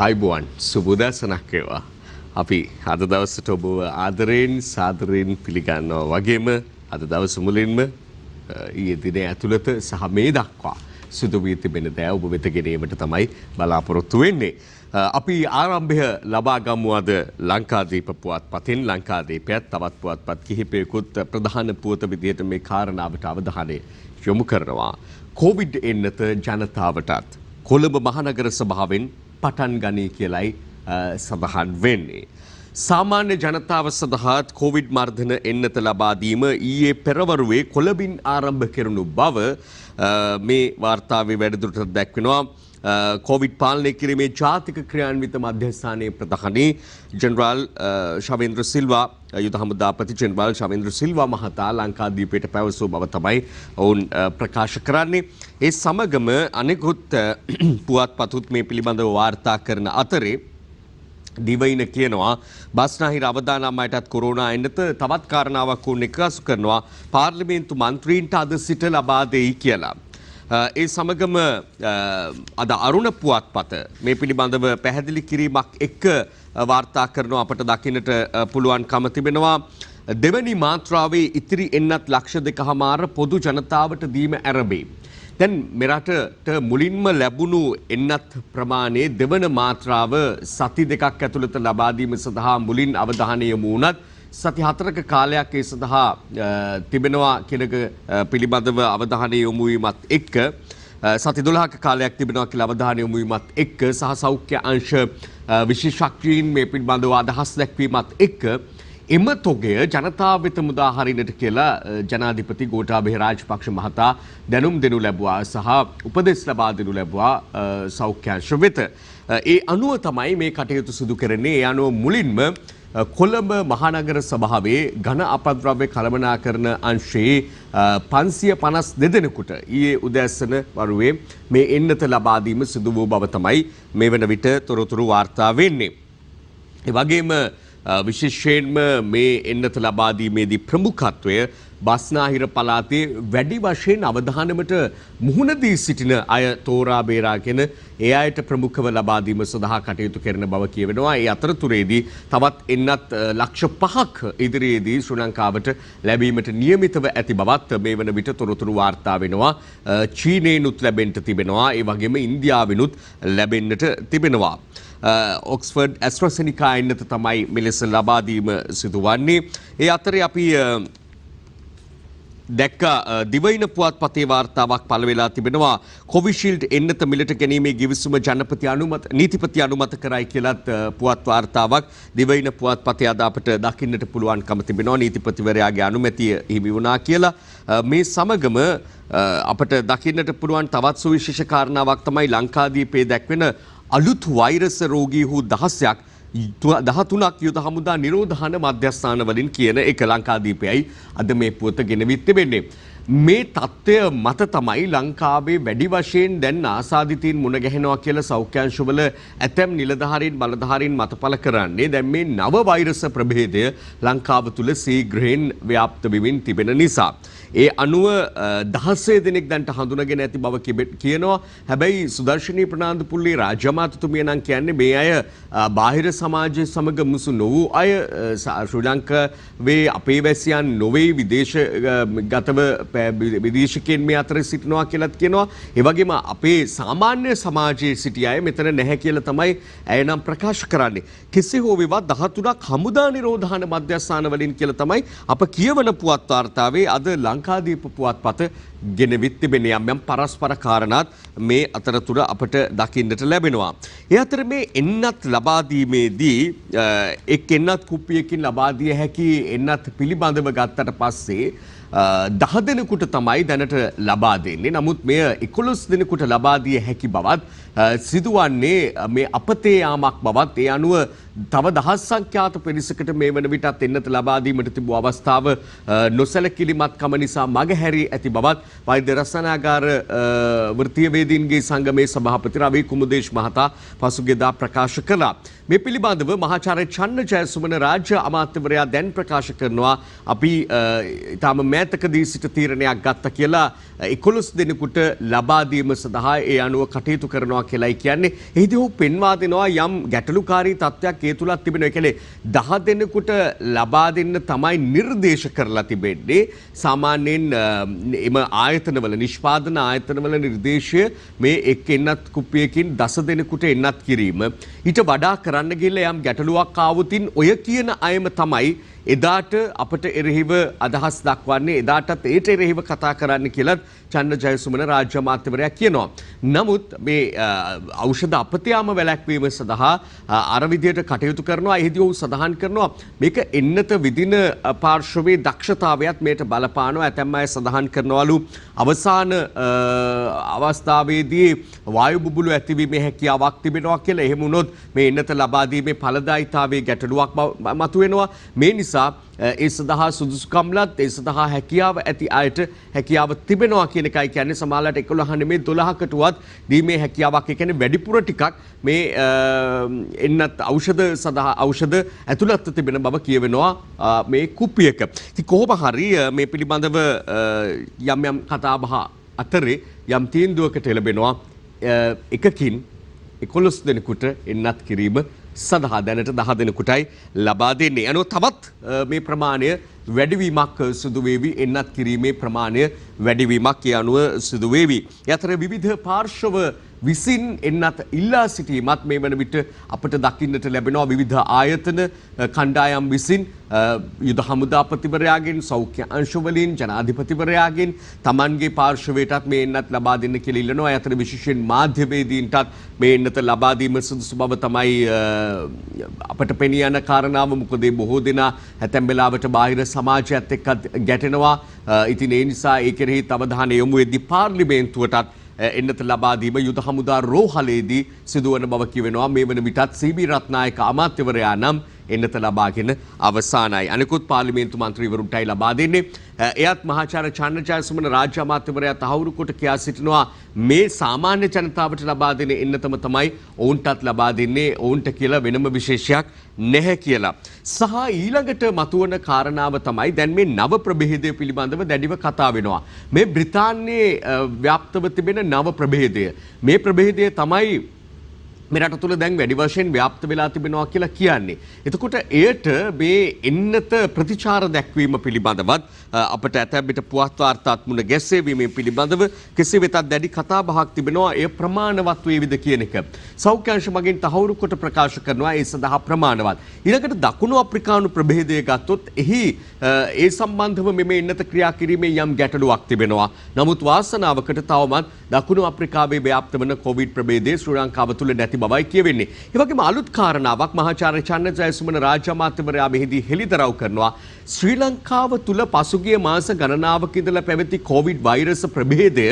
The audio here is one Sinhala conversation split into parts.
ආයිබෝවන් සුබෝදෑසනක් වේවා. අපි අද දවසට ඔබ ආදරයෙන් සාදරයෙන් පිළිගන්නවා වගේම අද දවස මුලින්ම ඊයේ දිනේ ඇතුළත සහ මේ දක්වා සිදු වී තිබෙන දෑ ඔබ වෙත ගෙනීමට තමයි බලාපොරොත්තු වෙන්නේ. අපි ආරම්භය ලබා ගමු අද ලංකාදීප පුවත්පතින්. ලංකාදීපයත් තවත් පුවත්පත් කිහිපයකුත් ප්‍රධාන පුවත විදිහට මේ කාරණාවට අවධානය යොමු කරනවා. කොවිඩ් එන්නත ජනතාවටත් කොළඹ මහනගර සභාවෙන් පටන් ගනී කියලයි සඳහන් වෙන්නේ. සාමාන්‍ය ජනතාව සඳහාත් කොවිඩ් මර්ධන එන්නත ලබා දීම ඊයේ පෙරවරුවේ කොළඹින් ආරම්භ කෙරුණු බව මේ වාර්තාවේ වැඩිදුරටත් දැක්වෙනවා. කොවිඩ් පාලනය කිරීමේ ජාතික ක්‍රියාන්විත මධ්‍යස්ථානයේ ප්‍රධානී ජෙනරාල් ශවේන්ද්‍ර සිල්වා යුද හමුදාපති ජෙනරාල් ශවේන්ද්‍ර සිල්වා මහතා ලංකාදීපයට පැවසූ බව තමයි ඔවුන් ප්‍රකාශ කරන්නේ. ඒ සමගම අනෙකුත් පුවත්පතුත් මේ පිළිබඳව වාර්තා කරන අතරේ දිවයින කියනවා බස්නාහිර අවදානම්මයටත් කොරෝනා එන්නත තවත් කාරණාවක් වුණ එකසු කරනවා පාර්ලිමේන්තු මන්ත්‍රීන්ට අද සිට ලබා දෙයි කියලා. ඒ සමගම අද අරුණ පුවත්පත මේ පිළිබඳව පැහැදිලි කිරීමක් එක්ක වාර්තා කරනවා අපට දකින්නට පුළුවන්කම තිබෙනවා. දෙවැනි මාත්‍රාවේ ඉතිරි එන්නත් ලක්ෂ 2.5 පොදු ජනතාවට දීම ආරම්භයි. දැන් මෙරටට මුලින්ම ලැබුණු එන්නත් ප්‍රමාණය දෙවන මාත්‍රාව සති දෙකක් ඇතුළත ලබා දීම සඳහා මුලින් අවධානය යොමු වුණත් සති 4ක කාලයක් ඒ සඳහා තිබෙනවා කියනක පිළිබඳව අවධානය යොමු වීමත් එක්ක සති 12ක කාලයක් තිබෙනවා කියලා අවධානය යොමු වීමත් එක්ක සහ සෞඛ්‍ය අංශ විශේෂඥයින් මේ පිළිබඳව අදහස් දැක්වීමත් එක්ක එම තොගය ජනතාව වෙත මුදා හරින්නට කියලා ජනාධිපති ගෝඨාභය රාජපක්ෂ මහතා දැනුම් දෙනු ලැබුවා සහ උපදෙස් ලබා දෙනු ලැබුවා සෞඛ්‍ය අංශ වෙත. ඒ අනුව තමයි මේ කටයුතු සිදු කරන්නේ. ඒ අනුව මුලින්ම කොළඹ මහනගර සභාවේ ඝන අපද්‍රව්‍ය කළමනාකරණ අංශයේ 552 දෙනෙකුට ඊයේ උදෑසන වරුවේ මේ එන්නත ලබා දීම සිදු වූ බව තමයි මේ වන විට තොරතුරු වාර්තා වෙන්නේ. ඒ වගේම විශේෂයෙන්ම මේ එන්නත ලබා දීමේදී ප්‍රමුඛත්වය බස්නාහිර පළාතේ වැඩි වශයෙන් අවධානමට මුහුණ දී සිටින අය තෝරා බේරාගෙන ඒ අයට ප්‍රමුඛව ලබා දීම සඳහා කටයුතු කරන බව කියවෙනවා. ඒ අතරතුරේදී තවත් එන්නත් ලක්ෂ 5ක් ඉදිරියේදී ශ්‍රී ලංකාවට ලැබීමට නියමිතව ඇති බවත් මේ වන විට තොරතුරු වාර්තා වෙනවා. චීනයෙන්ුත් ලැබෙන්නට තිබෙනවා. ඒ වගේම ඉන්දියාවෙනුත් ලැබෙන්නට තිබෙනවා. ඔක්ස්ෆර්ඩ් ඇස්ට්‍රාසෙනිකා එන්නත තමයි මෙලෙස ලබා දීම සිදුවන්නේ. ඒ අතරේ අපි දැක්ක දිවයින පුවත්පතේ වාර්තාවක් පළ වෙලා තිබෙනවා. කොවිෂීල්ඩ් එන්නත මිලට ගැනීමේ ගිවිසුම නීතිපති අනුමත කරයි කියලත් පුවත් වාර්තාවක් දිවයින පුවත්පතේ අද අපට දකින්නට පුළුවන්කම තිබෙනවා. නීතිපතිවරයාගේ අනුමැතිය හිමි වුණා කියලා. මේ සමගම අපට දකින්නට පුළුවන් තවත් සුවිශේෂ කාරණාවක් තමයි ලංකාදීපේ දැක්වෙන අලුත් වෛරස් රෝගීහු 13ක් යුද හමුදා නිරෝධාන මධ්‍යස්ථාන වලින් කියන එක ලංකාදීපයයි අද මේ පුවත ගෙනවිත් තිබෙන්නේ. මේ තත්ත්වය මත තමයි ලංකාවේ වැඩි වශයෙන් දැන් ආසාදිතයින් මුණ ගැහෙනවා කියලා සෞඛ්‍ය අංශවල ඇතැම් නිලධාරීන් බලධාරීන් මතපල කරන්නේ. දැන් මේ නව වෛරස ප්‍රභේදය ලංකාව තුල ශීඝ්‍රයෙන් ව්‍යාප්ත වෙමින් තිබෙන නිසා. ඒ අනුව 16 දෙනෙක් දැන්ට හඳුනගෙන ඇති බව කියනවා. හැබැයි සුදර්ශනී ප්‍රනාන්දුපුල්ලේ රාජ්‍ය අමාත්‍යතුමිය නම් කියන්නේ මේ අය බාහිර සමාජය සමග මුසු නොවූ අය ශ්‍රී ලංකාවේ අපේ වැසියන් නොවේ විදේශගතව විදේශිකයන් මේ අතර සිටිනවා කියලාත් කියනවා. ඒ වගේම අපේ සාමාන්‍ය සමාජයේ සිටි අය මෙතන නැහැ කියලා තමයි ඇය නම් ප්‍රකාශ කරන්නේ. කෙසේ හෝ වේවා 13ක් හමුදා නිරෝධාන මධ්‍යස්ථාන වලින් කියලා තමයි අප කියවන පුවත් වාර්තාවේ අද ලංකාදීප පුවත්පත ගෙනවිත් තිබෙන යම් පරස්පර කාරණාත් මේ අතරතුර අපට දකින්නට ලැබෙනවා. ඒ අතර මේ එන්නත් ලබා දීමේදී එක් එන්නත් කුප්පියකින් ලබා දිය හැකි එන්නත් පිළිබඳව ගත්තට පස්සේ 10 දෙනෙකුට තමයි දැනට ලබා දෙන්නේ. නමුත් මෙය 11 දෙනෙකුට ලබා දිය හැකි බවත් සිදුවන්නේ මේ අපතේ යාමක් බවත් ඒ අනුව තව දහස් සංඛ්‍යාත පිරිසකට මේ වන විටත් එන්නත ලබා දීමට තිබූ අවස්ථාව නොසැලකිලිමත්කම නිසා මගහැරී ඇති බවත් වෛද්‍ය රසායනාගාර වෘත්තීය වේදීන්ගේ සංගමේ සභාපති රවී කුමුදේශ් මහතා පසුගියදා ප්‍රකාශ කළා. මේ පිළිබඳව මහාචාර්ය චන්න ජයසුමන රාජ්‍ය අමාත්‍යවරයා දැන් ප්‍රකාශ කරනවා අපි ඊටම මෑතකදී සිට තීරණයක් ගත්තා කියලා 11 දෙනෙකුට ලබා දීම සඳහා ඒ අනුව කටයුතු කරනවා කියලායි කියන්නේ. එහිදී ඔහු පෙන්වා දෙනවා යම් ගැටලුකාරී තත්ත්වයක් ඒ තුලත් තිබෙනවා. ඒ කියන්නේ 10 දෙනෙකුට ලබා දෙන්න තමයි නිර්දේශ කරලා තිබෙන්නේ. සාමාන්‍යයෙන් එම ආයතනවල නිෂ්පාදන ආයතනවල නිර්දේශය මේ එක් එන්නත් කුප්පියකින් 10 දෙනෙකුට එන්නත් කිරීම. ඊට වඩා කරන්න ගිහලා යම් ගැටලුවක් ආවොතින් ඔය කියන අයම තමයි එදාට අපට එරෙහිව අදහස් දක්වන්නේ එදාටත් ඒට එරෙහිව කතා කරන්න කියලා චන්න ජයසුමන රාජ්‍ය අමාත්‍යවරයා කියනවා. නමුත් මේ ඖෂධ අපතයාම වැළැක්වීම සඳහා අර විදියට කටයුතු කරනවා. එහිදී ඔහු සඳහන් කරනවා මේක එන්නත විදින පාර්ශවයේ දක්ෂතාවයත් මේට බලපානවා. ඇතැම් අය සඳහන් කරනවලු අවසාන අවස්ථාවේදී වායු බුබුලු ඇතිවීමේ හැකියාවක් තිබෙනවා කියලා. එහෙම වුණොත් මේ එන්නත ලබා දීමේ ඵලදායීතාවයේ ගැටලුවක් මතුවෙනවා. මේ නිසා ඒ සඳහා සුදුසුකම්ලත් ඒ සඳහා හැකියාව ඇති අයට හැකියාව තිබෙනවා කියන එකයි කියන්නේ. සමහරවිට 11 නෙමෙයි 12කටවත් දීමේ හැකියාවක්. ඒ කියන්නේ වැඩිපුර ටිකක් මේ එන්නත් ඖෂධ සඳහා ඖෂධ ඇතුළත් තිබෙන බව කියවෙනවා මේ කුප්පියක. ඉතින් කොහොම හරි මේ පිළිබඳව යම් යම් කතාබහ අතරේ යම් තීන්දුවකට එළඹෙනවා එකකින් 11 දෙනෙකුට එන්නත් කිරීම සඳහා දැනට 10 දෙනෙකුටයි ලබා දෙන්නේ. අනෝ තවත් මේ ප්‍රමාණය වැඩිවීමක් සිදු වේවි. එන්නත් කිරීමේ ප්‍රමාණය වැඩිවීමක් ඒ අනුව සිදු වේවි. ඒ අතර විවිධ පාර්ශව විසින් එන්නත් ඉල්ලා සිටීමත් මේ වන විට අපට දකින්නට ලැබෙනවා. විවිධ ආයතන කණ්ඩායම් විසින් යුද හමුදාපතිවරයාගෙන් සෞඛ්‍ය අංශවලින් ජනාධිපතිවරයාගෙන් තමන්ගේ පාර්ශවයටත් මේ එන්නත් ලබා දෙන්න කියලා ඉල්ලනවා. ඒ අතර විශේෂයෙන් මාධ්‍යවේදීන්ටත් මේ එන්නත ලබා දීම සුදුසු බව තමයි අපට පෙනී යන කාරණාව. මොකද බොහෝ දෙනා ඇතැම් වෙලාවට බාහිර සමාජයත් එක්ක ගැටෙනවා. ඉතින් ඒ නිසා ඒ කෙරෙහි අවධානය යොමු වෙද්දී පාර්ලිමේන්තුවටත් එන්නත ලබා දීම යුද හමුදා රෝහලේදී සිදුවන බව කියවෙනවා. මේ වන විටත් සීබී රත්නායක අමාත්‍යවරයා නම් එන්නත ලබාගෙන අවසానයි. අනිකුත් පාර්ලිමේන්තු මන්ත්‍රීවරුන්ටයි ලබා දෙන්නේ. එයත් මහාචාර්ය චන්න ජයසුමන රාජ්‍ය අමාත්‍යවරයා තහවුරු කොට කියා සිටිනවා මේ සාමාන්‍ය ජනතාවට ලබා දෙන එන්නතම තමයි ඔවුන්ටත් ලබා දෙන්නේ. ඔවුන්ට කියලා වෙනම විශේෂයක් නැහැ කියලා. සහ ඊළඟට මතුවන කාරණාව තමයි දැන් මේ නව ප්‍රභේදය පිළිබඳව දැඩිව කතා වෙනවා. මේ බ්‍රිතාන්‍යයේ ව්‍යාප්තව තිබෙන නව ප්‍රභේදය. මේ ප්‍රභේදය තමයි මේ රට තුළ දැන් වැඩි වශයෙන් ව්‍යාප්ත වෙලා තිබෙනවා කියලා කියන්නේ. එතකොට එයට මේ එන්නත ප්‍රතිචාර දැක්වීම පිළිබඳවත් අපට ඇතැම් විට පුවත් වාර්තාත් මුණ ගැසෙවීම පිළිබඳව කෙසේ වෙතත් දැඩි කතා බහක් තිබෙනවා. එය ප්‍රමාණවත් වේවිද කියන එක සෞඛ්‍ය අංශ මගින් තහවුරු කොට ප්‍රකාශ කරනවා. ඒ සඳහා ප්‍රමාණවත්. ඊළඟට දකුණු අප්‍රිකානු ප්‍රභේදය ගත්තොත් එහි ඒ සම්බන්ධව මෙම එන්නත ක්‍රියා කිරීමේ යම් ගැටලුවක් තිබෙනවා. නමුත් වාසනාවකට තවමත් දකුණු අප්‍රිකාවේ ව්‍යාප්ත වන කොවිඩ් ප්‍රභේදය ශ්‍රී ලංකාව තුළ නැති බවයි කියවෙන්නේ. ඒ වගේම අලුත් කාරණාවක් මහාචාර්ය චන්න ජයසුමන රාජ්‍ය අමාත්‍යවරයා මෙහිදී හෙළිදරව් කරනවා. ශ්‍රී ලංකාව තුළ පසුගිය මාස ගණනාවක ඉඳලා පැවති කොවිඩ් වෛරස් ප්‍රභේදය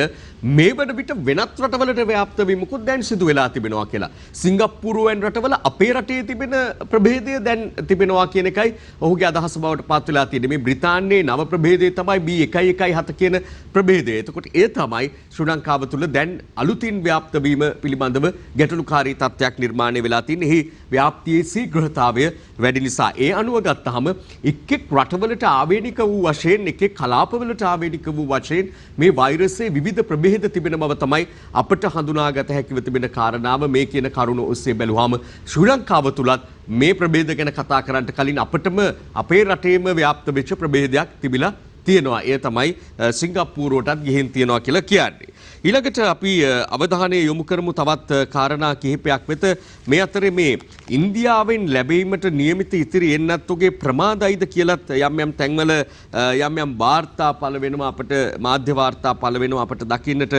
මේ වන විට වෙනත් රටවලට ව්‍යාප්ත වීමකුත් දැන් සිදු වෙලා තිබෙනවා කියලා. සිංගප්පූරු වැනි රටවල අපේ රටේ තිබෙන ප්‍රභේදය දැන් තිබෙනවා කියන එකයි ඔහුගේ අදහස බවට පත් වෙලා තියෙන්නේ. මේ බ්‍රිතාන්‍යයේ නව ප්‍රභේදය තමයි B117 කියන ප්‍රභේදය. එතකොට ඒ තමයි ශ්‍රී ලංකාව තුළ දැන් අලුතින් ව්‍යාප්ත වීම පිළිබඳව ගැටලුකාරී තත්ත්වයක් නිර්මාණය වෙලා තියෙන්නේ. එහි ව්‍යාප්තියේ ශීඝ්‍රතාවය වැඩි නිසා. ඒ අනුව ගත්තහම එක් එක් රටවලට ආවේනික වූ වශයෙන් එක් එක් කලාපවලට ආවේනික වූ වශයෙන් මේ වෛරසයේ විවිධ ප්‍රභේද තිබෙන බව තමයි අපට හඳුනාගත හැකිව තිබෙන කාරණාව. මේ කියන කරුණ ඔස්සේ බැලුවාම ශ්‍රී ලංකාව තුලත් මේ ප්‍රභේද ගැන කතා කරන්නට කලින් අපටම අපේ රටේම ව්‍යාප්ත වෙච්ච ප්‍රභේදයක් තිබිලා තියෙනවා. ඒ තමයි සිංගප්පූරුවටත් ගිහින් තියෙනවා කියලා කියන්නේ. ඊළඟට අපි අවධානය යොමු කරමු තවත් කාරණා කිහිපයක් වෙත. මේ අතරේ මේ ඉන්දියාවෙන් ලැබීමට නියමිත ඉතිරි එන්නත්තුගේ ප්‍රමාදයිද කියලත් යම් යම් තැන්වල යම් යම් වාර්තා පළ වෙනවා. අපට මාධ්‍ය වාර්තා පළ වෙනවා. අපට දකින්නට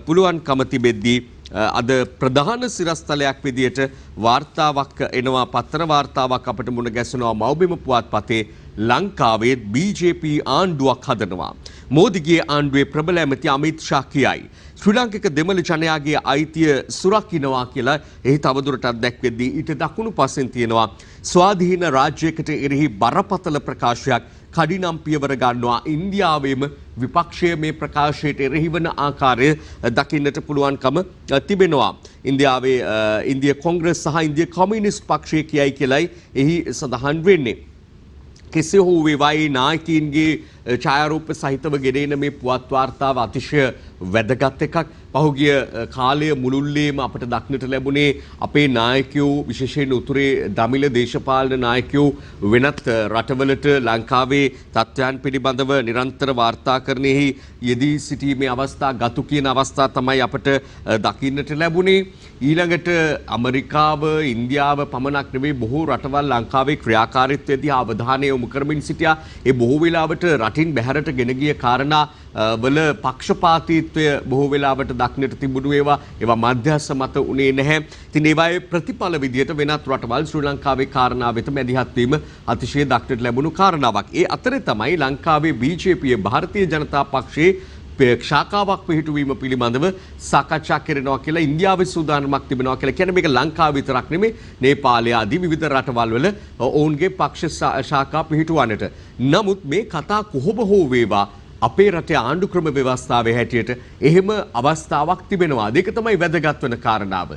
පුළුවන්කම තිබෙද්දී අද ප්‍රධාන සිරස්තලයක් විදියට වාර්තාවක් එනවා පත්‍ර වාර්තාවක් අපට මුණ ගැසෙනවා මව්බිම පුවත්පතේ ලංකාවේ BJP ආණ්ඩුවක් හදනවා. මෝදිගේ ආණ්ඩුවේ ප්‍රබල ඇමති අමිත් ෂා කියයි. ශ්‍රී ලාංකික දෙමළ ජනයාගේ අයිතිය සුරකින්නවා කියලා එහි තවදුරටත් දැක්වෙද්දී ඊට දකුණු පස්සෙන් තියෙනවා ස්වාධීන රාජ්‍යයකට එරෙහි බරපතල ප්‍රකාශයක් කඩිනම් පියවර ගන්නවා. ඉන්දියාවේම විපක්ෂය මේ ප්‍රකාශයට එරෙහි වන ආකාරය දකින්නට පුළුවන්කම තිබෙනවා. ඉන්දියාවේ ඉන්දිය කොංග්‍රස් සහ ඉන්දිය කොමියුනිස්ට් පක්ෂය කියයි කියලයි එහි සඳහන් වෙන්නේ. කෙසේ හෝ වේවායි නායකයින්ගේ ඡායාරූප සහිතව ගෙනෙන මේ පුවත් වාර්තාව අතිශය වැදගත් එකක්. පහුගිය කාලය මුළුල්ලේම අපට දක්නට ලැබුණේ අපේ නායකයෝ විශේෂයෙන් උතුරේ දමිළ දේශපාලන නායකයෝ වෙනත් රටවලට ලංකාවේ තත්ත්වයන් පිළිබඳව නිරන්තර වාර්තාකරණයෙහි යෙදී සිටීමේ අවස්ථා ගතු කියන අවස්ථා තමයි අපට දකින්නට ලැබුණේ. ඊළඟට ඇමරිකාව ඉන්දියාව පමණක් නෙවෙයි බොහෝ රටවල් ලංකාවේ ක්‍රියාකාරීත්වයේදී අවධානය යොමු කරමින් සිටියා. ඒ බොහෝ වෙලාවට රටින් බැහැරට ගෙන ගිය කාරණා වල පක්ෂපාතීත්වය බොහෝ වෙලාවට දක්නට තිබුණු ඒවා මධ්‍යස්ථ මත උනේ නැහැ. ඉතින් ඒවායේ ප්‍රතිඵල විදියට වෙනත් රටවල් ශ්‍රී ලංකාවේ කාරණා වෙත මැදිහත් වීම අතිශය දක්නට ලැබුණු කාරණාවක්. ඒ අතරේ තමයි ලංකාවේ BJP ಭಾರತೀಯ ජනතා පක්ෂයේ ශාඛාවක් පිහිටුවීම පිළිබඳව සාකච්ඡා කරනවා කියලා ඉන්දියාවේ සූදානමක් තිබෙනවා කියලා කියන්නේ මේක ලංකාව විතරක් නෙමෙයි නේපාලය ආදී විවිධ රටවල් වල ඔවුන්ගේ පක්ෂ ශාඛා පිහිටුවන්නට. නමුත් මේ කතා කොහොම හෝ වේවා අපේ රටේ ආණ්ඩු ක්‍රම ව්‍යවස්ථාවේ හැටියට එහෙම අවස්ථාවක් තිබෙනවා. ඒක තමයි වැදගත් වෙන කාරණාව.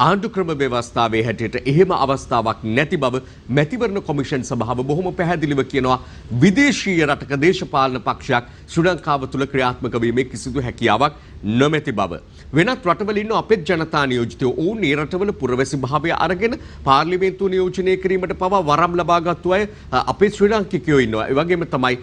ආණ්ඩු ක්‍රම ව්‍යවස්ථාවේ හැටියට එහෙම අවස්ථාවක් නැති බව මැතිවරණ කොමිෂන් සභාව බොහොම පැහැදිලිව කියනවා. විදේශීය රටක දේශපාලන පක්ෂයක් ශ්‍රී ලංකාව තුළ ක්‍රියාත්මක වීමේ කිසිදු හැකියාවක් නොමැති බව. වෙනත් රටවල ඉන්න අපේ ජනතා නියෝජිතයෝ ඔවුන් ඒ රටවල පුරවැසි භාවය අරගෙන පාර්ලිමේන්තුව නියෝජනය කිරීමට පවා වරම් ලබාගත්තු අය අපේ ශ්‍රී ලාංකිකයෝ ඉන්නවා. ඒ වගේම තමයි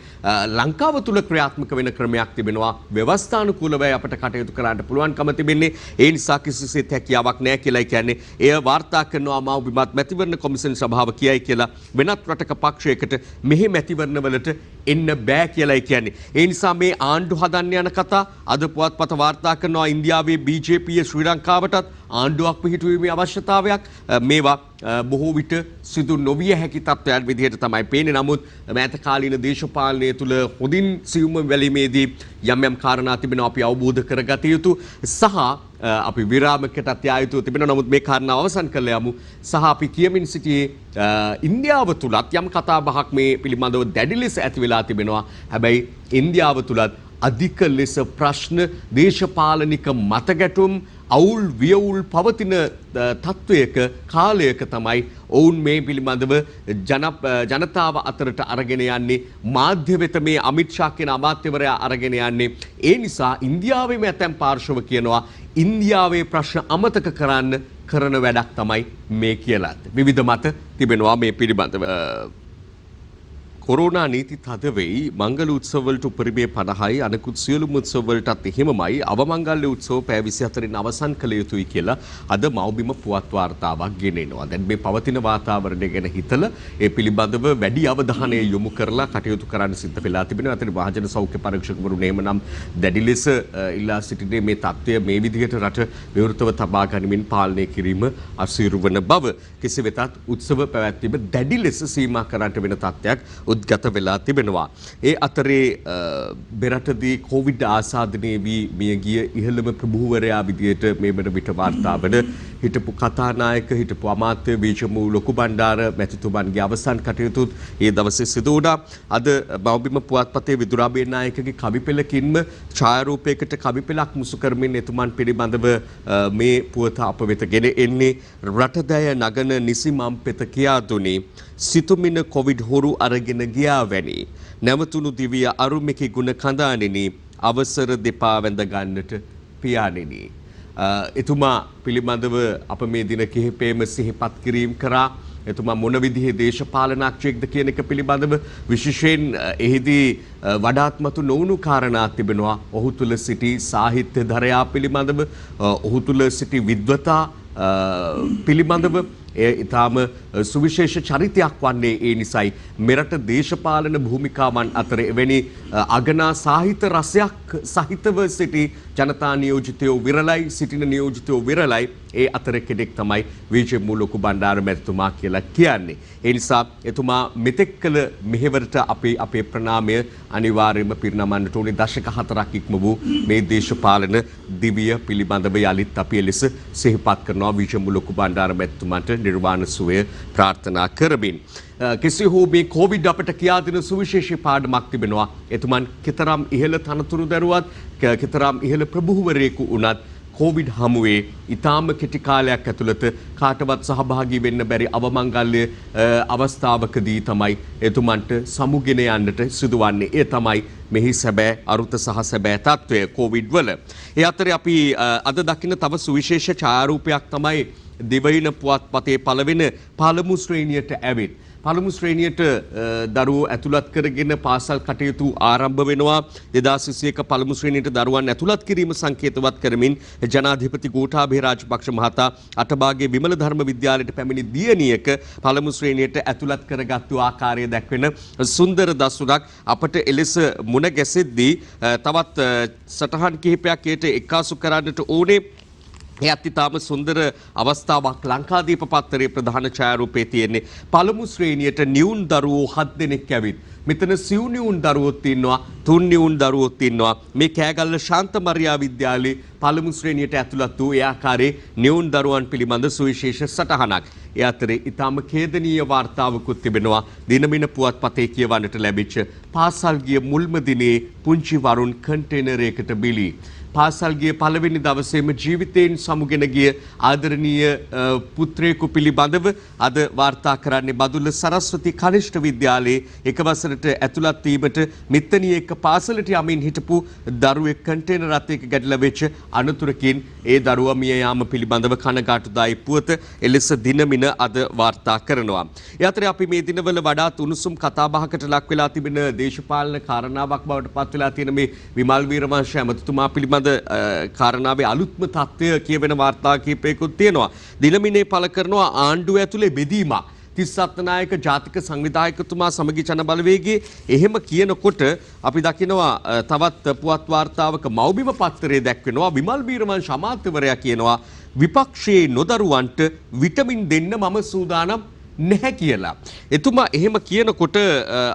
ලංකාව තුළ ක්‍රියාත්මක වෙන ක්‍රමයක් තිබෙනවා. ව්‍යවස්ථානුකූලව අපට කටයුතු කරන්න පුළුවන්කම තිබෙන්නේ. ඒ නිසා කිසිසේත් හැකියාවක් නැහැ කියලා කියන්නේ එය වාර්තා කරනවා මව්බිමත් මැතිවරණ කොමිෂන් සභාව කියයි කියලා වෙනත් රටක පක්ෂයකට මෙහි මැතිවරණ වලට එන්න බෑ කියලා කියන්නේ. ඒ නිසා මේ ආණ්ඩු හදන්න යන කතා අද පුවත්පත වාර්තා කරනවා ඉන්දියාවේ BJP ශ්‍රී ලංකාවටත් ආණ්ඩුවක් පිහිටුවීමේ අවශ්‍යතාවයක් මේවා බොහෝ විට සිදු නොවිය හැකි තත්ත්වයන් විදිහට තමයි පේන්නේ. නමුත් මෑත කාලීන දේශපාලනය තුළ හොඳින් සියුම් වැලීමේදී යම් යම් කාරණා තිබෙනවා අපි අවබෝධ කරගත යුතු සහ අපි විරාමයකටත් යා යුතු තිබෙනවා. නමුත් මේ කාරණාව අවසන් කරලා යමු. සහ අපි කියමින් සිටියේ ඉන්දියාව තුලත් යම් කතා බහක් මේ පිළිබඳව දැඩි ලෙස ඇති වෙලා තිබෙනවා. හැබැයි ඉන්දියාව තුලත් අධික ලෙස ප්‍රශ්න දේශපාලනික මතගැටුම් අවුල් වියවුල් පවතින තත්වයක කාලයක තමයි ඔවුන් මේ පිළිබඳව ජනතාව අතරට අරගෙන යන්නේ. මාධ්‍ය වෙත මේ අමිත් ෂා කියන අමාත්‍යවරයා අරගෙන යන්නේ. ඒ නිසා ඉන්දියාවේම ඇතැම් පාර්ශව කියනවා ඉන්දියාවේ ප්‍රශ්න අමතක කරන්න කරන වැඩක් තමයි මේ කියලා. විවිධ මත තිබෙනවා මේ පිළිබඳව. කොරෝනා නීති තද වෙයි. මංගල උත්සවවලට උපරිමයේ 50යි අනෙකුත් සියලුම උත්සවවලටත් එහෙමමයි. අවමංගල්‍ය උත්සව පැය 24න් අවසන් කළ යුතුයි කියලා අද මව්බිම පුවත් වාර්තාවක් ගෙනෙනවා. දැන් මේ පවතින වාතාවරණය ගැන හිතලා ඒ පිළිබඳව වැඩි අවධානය යොමු කරලා කටයුතු කරන්න සිද්ධ වෙලා තිබෙනවා. අතන මහජන සෞඛ්‍ය පරීක්ෂකවරු නේමනම් දැඩි ලෙස ඉල්ලා සිටිනේ මේ තත්ත්වය මේ විදිහට රට විවෘතව තබා ගනිමින් පාලනය කිරීම අසීරු වන බව. කෙසේ වෙතත් උත්සව පැවැත්වීම දැඩි ලෙස සීමා කරන්නට වෙන තත්ත්වයක් උද්ගත වෙලා තිබෙනවා. ඒ අතරේ බෙරටදී කොවිඩ් ආසාදනයේ මියගිය ඉහළම ප්‍රභූවරයා විදියට මේ වන විට වාර්තා වන හිටපු කතානායක හිටපු අමාත්‍ය වීජමු ලොකු බණ්ඩාර මැතිතුමන්ගේ අවසන් කටයුතුත් ඒ දවසේ සිදු වුණා. අද මව්බිම පුවත්පතේ විදුරාබේ නායකගේ කවිපෙළකින්ම ඡායාරූපයකට කවිපෙළක් මුසු කරමින් එතුමන් පිළිබඳව මේ පුවත අප වෙත ගෙන එන්නේ. රටදැය නගන නිසි මම් පෙත කියා දුනි සිතුමින කොවිඩ් හොරු අරගෙන ගියා වැනි නැවතුණු දිවිය අරුමෙකි ගුණ කඳානිනි අවසර දෙපා වැඳ ගන්නට පියාණෙනි. එතුමා පිළිබඳව අප මේ දින කිහිපෙම සිහිපත් කිරීම කරා. එතුමා මොන විදිහේ දේශපාලනඥයෙක්ද කියන එක පිළිබඳව විශේෂයෙන් එහිදී වඩාත් මතු නොවුණු කාරණා තිබෙනවා. ඔහු තුල සිටි සාහිත්‍ය ධරයා පිළිබඳව ඔහු තුල සිටි විද්වතා පිළිබඳව ඊටාම සුවිශේෂ චරිතයක් වන්නේ ඒ නිසයි මෙරට දේශපාලන භූමිකාවන් අතර එවැනි අගනා සාහිත්‍ය රසයක් සහිතව සිටි ජනතා නියෝජිතයෝ විරලයි සිටින නියෝජිතයෝ විරලයි ඒ අතර කෙනෙක් තමයි විජේ මුලොකු බණ්ඩාර මැතිතුමා කියලා කියන්නේ. ඒ නිසා එතුමා මෙතෙක් කළ මෙහෙවරට අපේ ප්‍රණාමය අනිවාර්යයෙන්ම පිරිනමන්නට ඕනේ. දශක 4ක් ඉක්ම වූ මේ දේශපාලන දිවිය පිළිබඳව යලිත් අපි එලෙස සිහිපත් කරනවා විජේ මුලොකු බණ්ඩාර මැතිතුමාට නිර්වාණ සුවය ප්‍රාර්ථනා කරමින්. කෙසේ හෝ මේ කොවිඩ් අපට කියා දෙන සුවිශේෂී පාඩමක් තිබෙනවා. එතුමන් කෙතරම් ඉහළ තනතුරු දරුවත් කෙතරම් ඉහළ ප්‍රභූවරයෙකු වුණත් කොවිඩ් හමුවේ ඊටාම කෙටි කාලයක් ඇතුළත කාටවත් සහභාගී වෙන්න බැරි අවමංගල්‍ය අවස්ථාවකදී තමයි එතුමන්ට සමුගෙන යන්නට සිදුවන්නේ. ඒ තමයි මෙහි සැබෑ අරුත සහ සැබෑ තත්වය කොවිඩ් වල. ඒ අතරේ අපි අද දකින්න තව සුවිශේෂ ඡායාරූපයක් තමයි දෙවයින පුවත්පතේ පළමු ශ්‍රේණියට ඇවිත් පළමු ශ්‍රේණියට දරුවෝ ඇතුළත් කරගෙන පාසල් කටයුතු ආරම්භ වෙනවා. 2021 පළමු ශ්‍රේණියට දරුවන් ඇතුළත් කිරීම සංකේතවත් කරමින් ජනාධිපති ගෝඨාභය රාජපක්ෂ මහතා අටභාගයේ විමල ධර්ම විද්‍යාලයට පැමිණි දියණියක පළමු ශ්‍රේණියට ඇතුළත් කරගත්තු ආකාරය දැක්වෙන සුන්දර දසුනක් අපට එලෙස මුණ ගැසෙද්දී තවත් සටහන් කිහිපයක් ඒට එක්කාසු කරන්නට ඕනේ. එයත් ඉතාම සුන්දර අවස්ථාවක් ලංකාදීප පත්තරේ ප්‍රධාන ඡායාරූපයේ තියෙන්නේ. පළමු ශ්‍රේණියට නිවුන් දරුවෝ 7 දෙනෙක් ඇවිත් මෙතන සිව් නිවුන් දරුවෝත් ඉන්නවා, තුන් නිවුන් දරුවෝත් ඉන්නවා. මේ කෑගල්ල ශාන්ත මරියා විද්‍යාලයේ පළමු ශ්‍රේණියට ඇතුළත් වූ ඒ ආකාරයේ නිවුන් දරුවන් පිළිබඳ සුවිශේෂ සටහනක්. ඒ අතරේ ඊටාම ඛේදනීය වාර්තාවකුත් තිබෙනවා. දිනමින පුවත්පතේ කියවන්නට ලැබිච්ච පාසල් ගිය මුල්ම දිනේ පුංචි වරුන් කන්ටේනරයකට බිලී පාසල් ගිය පළවෙනි දවසේම ජීවිතයෙන් සමුගෙන ගිය ආදරණීය පුත්‍රයෙකු පිළිබඳව අද වාර්තා කරන්නේ බදුල්ල සරස්වති කනිෂ්ඨ විද්‍යාලයේ එක වසරට ඇතුළත් වීමට මිත්තණිය එක්ක පාසලට යමින් හිටපු දරුවෙක් කන්ටේනර් රථයක ගැටලා වෙච්ච අනතුරකින් ඒ දරුවා මිය යාම පිළිබඳව කනගාටුදායී පුවත එලෙස දිනමින අද වාර්තා කරනවා. ඒ අතරේ අපි මේ දිනවල වඩාත් උණුසුම් කතාබහකට ලක් වෙලා තිබෙන දේශපාලන කාරණාවක් බවට පත් වෙලා තියෙන මේ විමල් වීරවංශ ඇමතිතුමා පිළිබඳ කාරණාවේ අලුත්ම තත්ත්වය කියවෙන වාර්තා කිහිපයකුත් තියෙනවා. දිනමිනේ පළ කරනවා ආණ්ඩුව ඇතුලේ බෙදීමක්. තිස්සත් නායක ජාතික සංවිධායකතුමා සමගි ජන බලවේගයේ එහෙම කියනකොට අපි දකිනවා තවත් පුවත් වාර්තාවක මෞබිම පත්තරේ දැක්වෙනවා විමල් වීරවංශ අමාත්‍යවරයා කියනවා විපක්ෂයේ නොදරුවන්ට විටමින් දෙන්න මම සූදානම් නැහැ කියලා. එතුමා එහෙම කියනකොට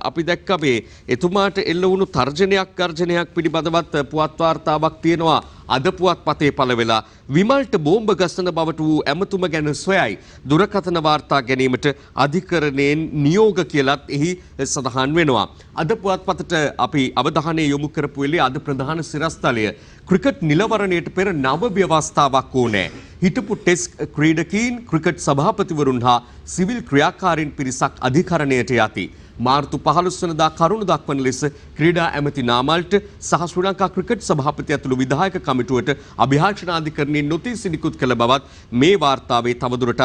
අපි දැක්ක මේ එතුමාට එල්ල වුණු තර්ජනයක් පිළිබඳවත් පුවත් වාර්තාවක් තියෙනවා. අද පුවත්පතේ පළ වෙලා විමල්ට බෝම්බ ගසන බවට වූ ඇමතුම ගැන සොයයි දුරකථන වාර්තා ගැනීමට අධිකරණයෙන් නියෝග කියලත් එහි සඳහන් වෙනවා. අද පුවත්පතට අපි අවධානය යොමු කරපු වෙලේ අද ප්‍රධාන සිරස්තලය ක්‍රිකට් නිලවරණයට පෙර නව ව්‍යවස්ථාවක් ඕනෑ. හිටපු ටෙස්ට් ක්‍රීඩකීන් ක්‍රිකට් සභාපතිවරුන් හා සිවිල් ක්‍රියාකාරීන් පිරිසක් අධිකරණයට යති. මාර්තු 15 වනදා කරුණු දක්වන ලෙස ක්‍රීඩා ඇමති නාමල්ට සහ ශ්‍රී ලංකා ක්‍රිකට් සභාපති ඇතුළු විධායක කමිටුවට අභියාචනාධිකරණයෙන් නොතිස් නිකුත් කළ බවත් මේ වාර්තාවේ තවදුරටත්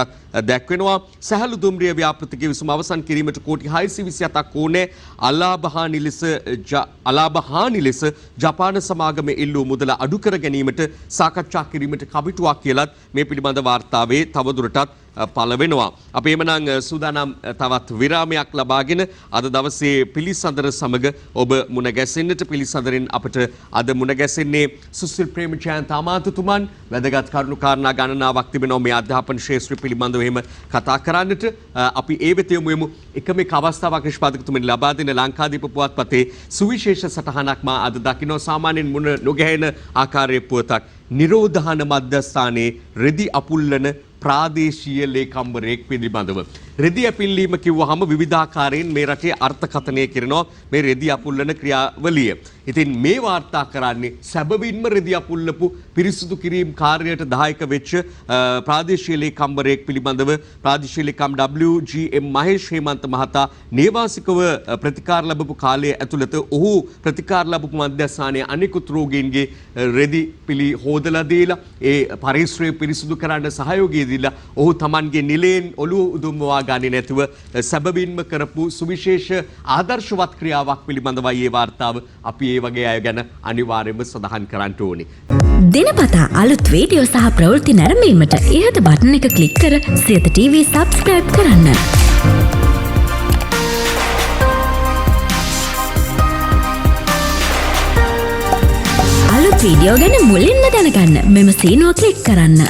දැක්වෙනවා. සැහැල්ලු දුම්රිය ව්‍යාපෘති කිවිසුම අවසන් කිරීමට කෝටි 627ක් ඕනේ. අලාභහානි ලෙස ජපාන සමාගම ඉල්ලූ මුදල අඩු කර ගැනීමට සාකච්ඡා කිරීමට කමිටුවක් කියලත් මේ පිළිබඳ වාර්තාවේ තවදුරටත් පළ වෙනවා. අපි එමනම් සූදානම් තවත් විරාමයක් ලබාගෙන අද දවසේ පිළිසඳර සමග ඔබ මුණ ගැසෙන්නට පිළිසඳරින් අපට අද මුණ ගැසෙන්නේ සුසිල් ප්‍රේමජයන්ත අමාත්‍යතුමන්. වැදගත් කරුණු කාරණා ගණනාවක් තිබෙනවා මේ අධ්‍යාපන ශාස්ත්‍රය පිළිබඳව එහෙම කතා කරන්නට. අපි ඒ වෙත යමු. එකම එක අවස්ථාවක් නිෂ්පාදකතුමනි ලබා දෙන ලංකාදීප පුවත්පතේ සුවිශේෂ සටහනක් මා අද දකින්න සාමාන්‍යයෙන් මුණ නොගැහෙන ආකාරයේ පුවතක්. නිරෝධාන මධ්‍යස්ථානයේ රෙදි අපුල්ලන ප්‍රාදේශීය ලේකම්වරයෙක් පිළිබඳව. රෙදි අපිල්ලීම කිව්වහම විවිධාකාරයෙන් මේ රටේ අර්ථකථනය කරනවා මේ රෙදි අපුල්ලන ක්‍රියාවලිය. ඉතින් මේ වාර්තා කරන්නේ සැබවින්ම රෙදි අපුල්ලපු පිරිසුදු කිරීම කාර්යයට දායක වෙච්ච ප්‍රාදේශීය ලේකම්වරයෙක් පිළිබඳව ප්‍රාදේශීය ලේකම් WGM මහේෂ් හේමන්ත මහතා නේවාසිකව ප්‍රතිකාර ලැබපු කාලයේ ඇතුළත ඔහු ප්‍රතිකාර ලැබපු මධ්‍යස්ථානයේ අනිකුත් රෝගීන්ගේ රෙදි පිළි හොදලා දීලා ඒ පරිශ්‍රය පිරිසුදු කරන්න සහයෝගය දීලා ඔහු Tamanගේ නිලයෙන් ඔළුව උදුම්මවා ගන්නේ නැතුව සැබවින්ම කරපු සුවිශේෂ ආදර්ශවත් ක්‍රියාවක් පිළිබඳවයි මේ වාර්තාව. අපි ඒ වගේ අය ගැන අනිවාර්යයෙන්ම සඳහන් කරන්න ඕනේ. දිනපතා අලුත් වීඩියෝ සහ ප්‍රවෘත්ති නැරඹීමට ඉහත බටන් එක ක්ලික් කර සියත TV සබස්ක්‍රයිබ් කරන්න. අලුත් වීඩියෝ ගැන මුලින්ම දැනගන්න මෙම සීනුව ක්ලික් කරන්න.